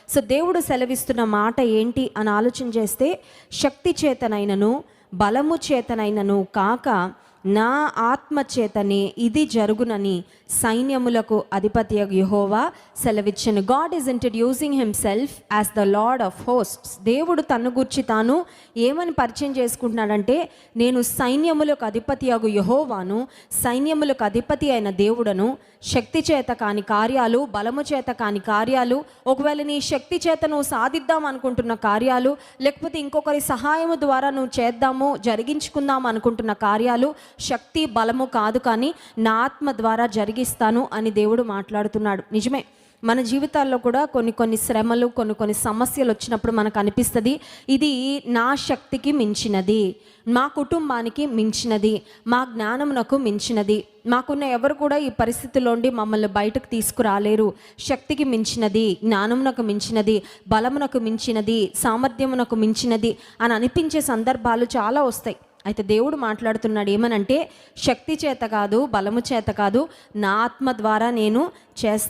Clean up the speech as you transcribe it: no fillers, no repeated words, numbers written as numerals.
So దేవుడు సెలవిస్తున్న మాట ఏంటి అని ఆలోచన చేస్తే, శక్తి చేతనైనను బలము చేతనైనను కాక నా ఆత్మ చేతనే ఇది జరుగునని సైన్యములకు అధిపతి యెహోవా సెలవిచ్చెను. God is introducing himself as the Lord of hosts. దేవుడు తను గురించి తాను ఏమని పరిచయం చేసుకుంటున్నాడంటే, నేను సైన్యములకు అధిపతి అగు యెహోవాను, సైన్యములకు అధిపతి అయిన దేవుడను. శక్తి చేత కాని కార్యాలు, బలము చేత కాని కార్యాలు, ఒకవేళ నీ శక్తి చేత నువ్వు సాధిద్దాం అనుకుంటున్న కార్యాలు, లేకపోతే ఇంకొకరి సహాయము ద్వారా నువ్వు చేద్దాము జరిగించుకుందాం అనుకుంటున్న కార్యాలు శక్తి బలము కాదు, కానీ నా ఆత్మ ద్వారా జరిగిస్తాను అని దేవుడు మాట్లాడుతున్నాడు. నిజమే, మన జీవితాల్లో కూడా కొన్ని శ్రమలు, కొన్ని సమస్యలు వచ్చినప్పుడు మనకు అనిపిస్తుంది, ఇది నా శక్తికి మించినది, మా కుటుంబానికి మించినది, మా జ్ఞానమునకు మించినది, మాకున్న ఎవరు కూడా ఈ పరిస్థితిలోండి మమ్మల్ని బయటకు తీసుకురాలేరు, శక్తికి మించినది, జ్ఞానమునకు మించినది, బలమునకు మించినది, సామర్థ్యమునకు మించినది అని అనిపించే సందర్భాలు చాలా వస్తాయి. అయితే దేవుడు మాట్లాడుతున్నాడు ఏమనంటే, శక్తి చేత కాదు, బలము చేత కాదు, నా ఆత్మ ద్వారా నేను చేస్తాను.